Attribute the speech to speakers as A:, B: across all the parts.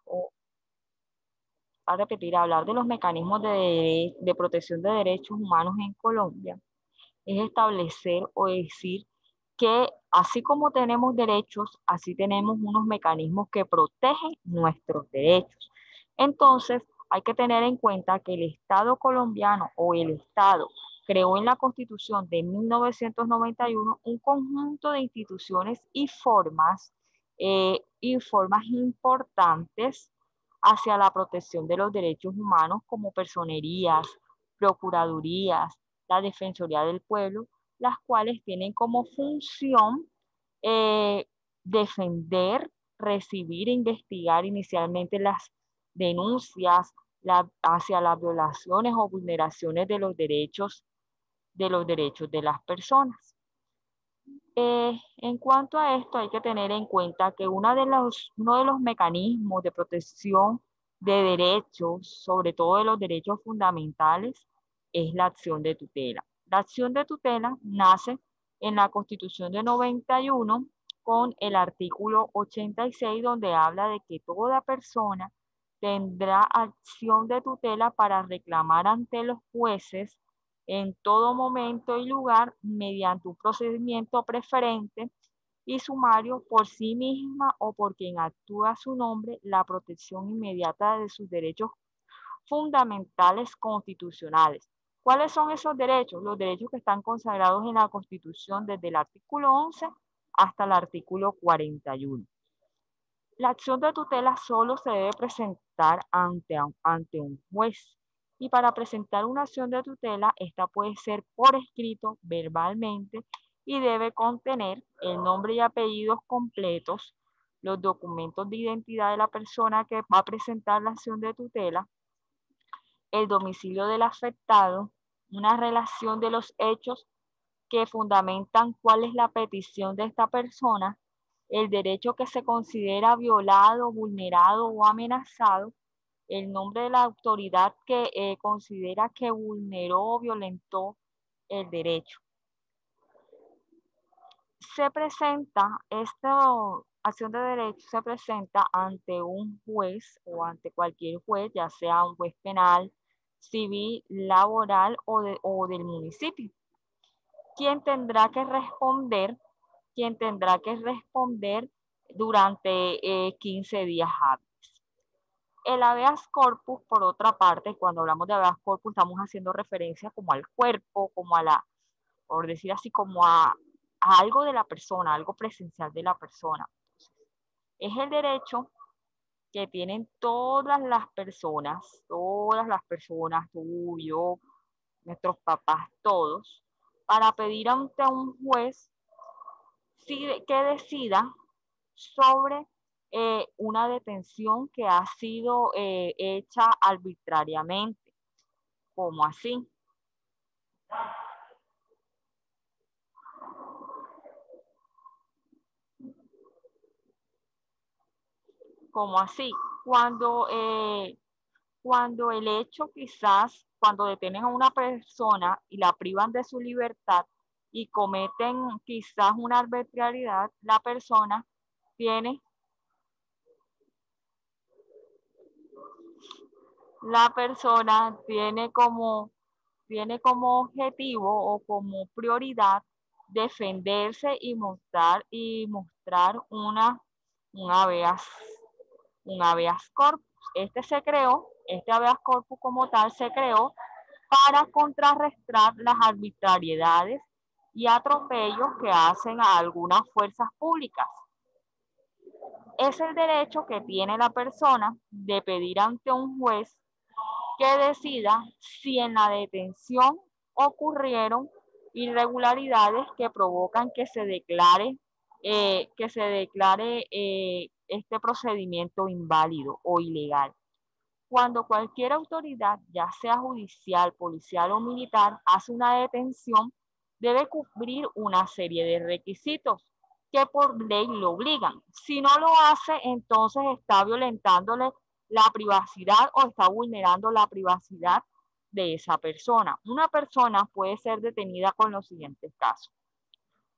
A: o a repetir, hablar de los mecanismos de protección de derechos humanos en Colombia es establecer o decir que así como tenemos derechos, así tenemos unos mecanismos que protegen nuestros derechos. Entonces, hay que tener en cuenta que el Estado colombiano o el Estado creó en la Constitución de 1991 un conjunto de instituciones y formas importantes hacia la protección de los derechos humanos como personerías, procuradurías, la Defensoría del Pueblo, las cuales tienen como función eh, defender, recibir e investigar inicialmente las denuncias hacia las violaciones o vulneraciones de los derechos de las personas. En cuanto a esto, hay que tener en cuenta que uno de los mecanismos de protección de derechos, sobre todo de los derechos fundamentales, es la acción de tutela. La acción de tutela nace en la Constitución de 91 con el artículo 86, donde habla de que toda persona tendrá acción de tutela para reclamar ante los jueces en todo momento y lugar mediante un procedimiento preferente y sumario por sí misma o por quien actúa a su nombre la protección inmediata de sus derechos fundamentales constitucionales. ¿Cuáles son esos derechos? Los derechos que están consagrados en la Constitución desde el artículo 11 hasta el artículo 41. La acción de tutela solo se debe presentar ante un juez. Y para presentar una acción de tutela, esta puede ser por escrito, verbalmente, y debe contener el nombre y apellidos completos, los documentos de identidad de la persona que va a presentar la acción de tutela, el domicilio del afectado, una relación de los hechos que fundamentan cuál es la petición de esta persona, el derecho que se considera violado, vulnerado o amenazado, el nombre de la autoridad que considera que vulneró o violentó el derecho. Se presenta, esta acción de derecho se presenta ante un juez o ante cualquier juez, ya sea un juez penal, civil, laboral o del municipio. Quien tendrá que responder durante 15 días hábiles. El habeas corpus, por otra parte, cuando hablamos de habeas corpus, estamos haciendo referencia como al cuerpo, como a la, por decir así, como a algo de la persona, algo presencial de la persona. Es el derecho que tienen todas las personas, tú, yo, nuestros papás, todos, para pedir ante un juez que decida sobre una detención que ha sido hecha arbitrariamente. ¿Cómo así? ¿Cómo así? Cuando el hecho quizás, cuando detienen a una persona y la privan de su libertad y cometen quizás una arbitrariedad, la persona tiene tiene como objetivo o como prioridad defenderse y mostrar un habeas, un habeas corpus. Este habeas corpus como tal se creó para contrarrestar las arbitrariedades y atropellos que hacen a algunas fuerzas públicas. Es el derecho que tiene la persona de pedir ante un juez que decida si en la detención ocurrieron irregularidades que provocan que se declare este procedimiento inválido o ilegal. Cuando cualquier autoridad, ya sea judicial, policial o militar, hace una detención, debe cumplir una serie de requisitos que por ley lo obligan. Si no lo hace, entonces está violentándole la privacidad o está vulnerando la privacidad de esa persona. Una persona puede ser detenida con los siguientes casos.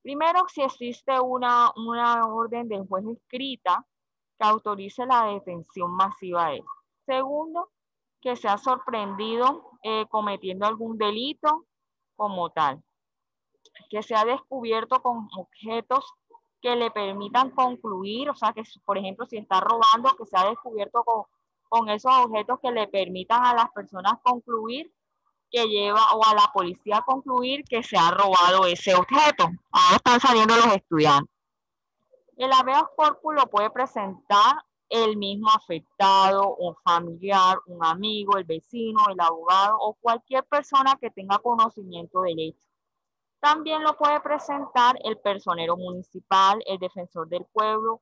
A: Primero, si existe una orden del juez escrita que autorice la detención masiva de él. Segundo, que sea sorprendido cometiendo algún delito como tal. Que sea descubierto con objetos que le permitan concluir, o sea, que por ejemplo, si está robando, que sea descubierto con esos objetos que le permitan a las personas concluir que lleva, o a la policía concluir que se ha robado ese objeto. Ahora están saliendo los estudiantes. El habeas corpus lo puede presentar el mismo afectado, un familiar, un amigo, el vecino, el abogado o cualquier persona que tenga conocimiento del hecho. También lo puede presentar el personero municipal, el defensor del pueblo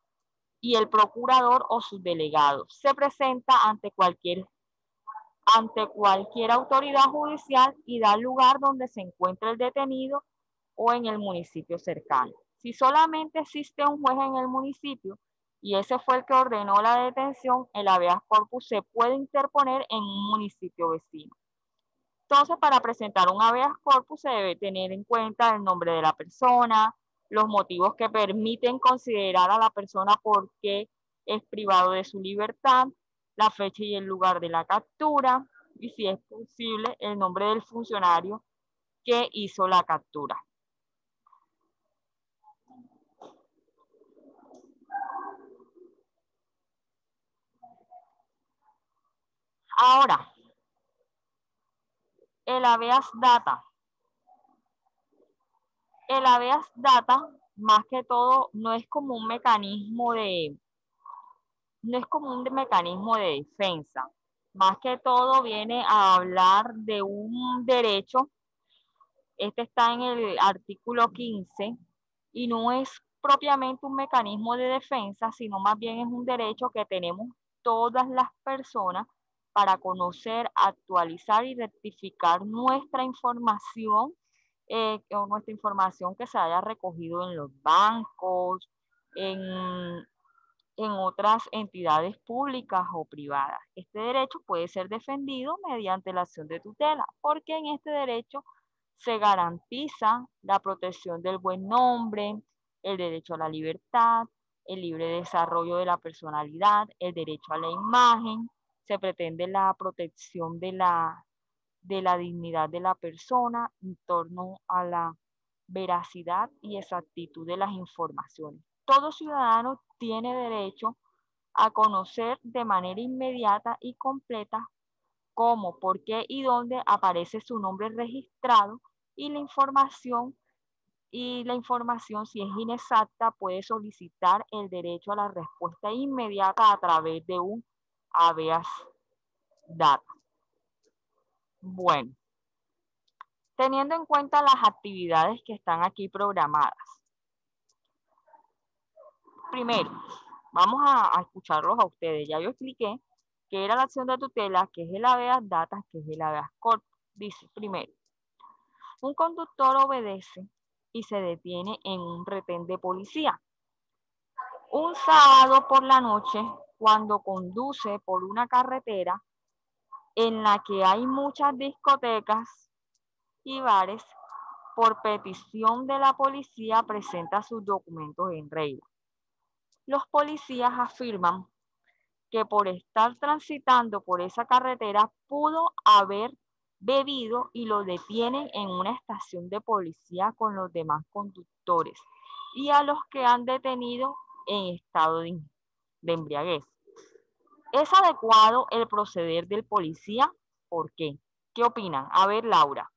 A: y el procurador o sus delegados. Se presenta ante cualquier autoridad judicial y da lugar donde se encuentre el detenido o en el municipio cercano. Si solamente existe un juez en el municipio y ese fue el que ordenó la detención, el habeas corpus se puede interponer en un municipio vecino. Entonces, para presentar un habeas corpus se debe tener en cuenta el nombre de la persona, los motivos que permiten considerar a la persona por qué es privado de su libertad, la fecha y el lugar de la captura, y si es posible, el nombre del funcionario que hizo la captura. Ahora, el habeas data. El habeas data, más que todo, no es como un mecanismo de defensa. Más que todo viene a hablar de un derecho. Este está en el artículo 15 y no es propiamente un mecanismo de defensa, sino más bien es un derecho que tenemos todas las personas para conocer, actualizar y rectificar nuestra información o nuestra información que se haya recogido en los bancos, en otras entidades públicas o privadas. Este derecho puede ser defendido mediante la acción de tutela, porque en este derecho se garantiza la protección del buen nombre, el derecho a la libertad, el libre desarrollo de la personalidad, el derecho a la imagen, se pretende la protección de la dignidad de la persona en torno a la veracidad y exactitud de las informaciones. Todo ciudadano tiene derecho a conocer de manera inmediata y completa cómo, por qué y dónde aparece su nombre registrado y la información si es inexacta puede solicitar el derecho a la respuesta inmediata a través de un habeas data. Bueno, teniendo en cuenta las actividades que están aquí programadas. Primero, vamos a escucharlos a ustedes. Ya yo expliqué qué era la acción de tutela, qué es el habeas data, qué es el habeas corpus. Dice primero, un conductor obedece y se detiene en un retén de policía. Un sábado por la noche, cuando conduce por una carretera en la que hay muchas discotecas y bares, por petición de la policía presenta sus documentos en regla. Los policías afirman que por estar transitando por esa carretera pudo haber bebido y lo detienen en una estación de policía con los demás conductores y a los que han detenido en estado de embriaguez. ¿Es adecuado el proceder del policía? ¿Por qué? ¿Qué opinan? A ver, Laura.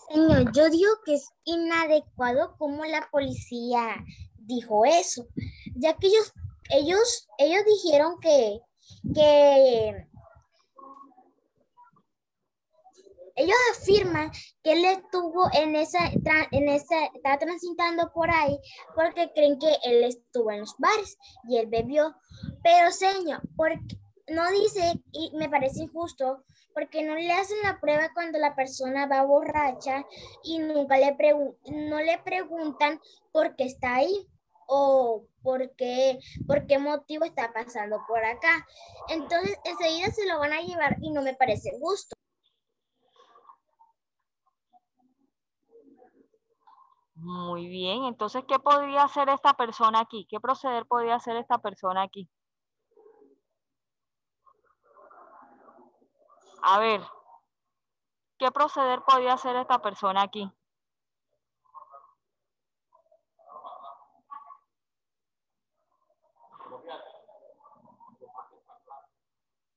B: Señor, yo digo que es inadecuado como la policía dijo eso, ya que ellos dijeron que ellos afirman que él estuvo estaba transitando por ahí porque creen que él estuvo en los bares y él bebió. Pero señor, porque no dice, y me parece injusto, porque no le hacen la prueba cuando la persona va borracha y nunca no le preguntan por qué está ahí o por qué motivo está pasando por acá. Entonces, enseguida se lo van a llevar y no me parece justo.
A: Muy bien, entonces, ¿qué podría hacer esta persona aquí? ¿Qué proceder podría hacer esta persona aquí? A ver, ¿qué proceder podría hacer esta persona aquí?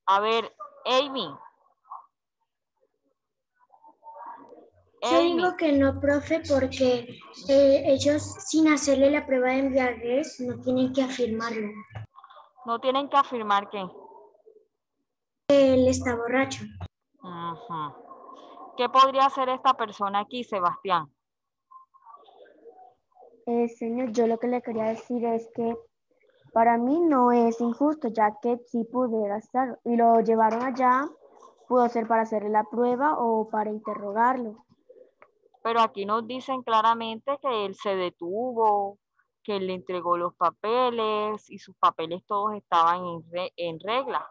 A: A ver, Amy,
B: Yo
A: Amy,
B: digo que no, profe, porque ellos sin hacerle la prueba de embriaguez no tienen que afirmarlo.
A: no tienen que afirmar que.
B: Él está borracho.
A: ¿Qué podría hacer esta persona aquí, Sebastián?
C: Señor, yo lo que le quería decir es que para mí no es injusto, ya que sí pudiera estar. Y lo llevaron allá, pudo ser para hacerle la prueba o para interrogarlo.
A: Pero aquí nos dicen claramente que él se detuvo, que él le entregó los papeles y sus papeles todos estaban en regla.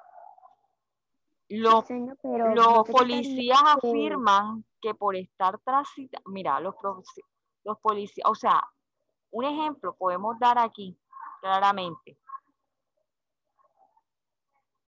C: Sí,
A: Los,
C: señor, pero
A: los
C: no se trataría
A: policías
C: que...
A: afirman que por estar transitando, mira, los policías, o sea, un ejemplo podemos dar aquí claramente.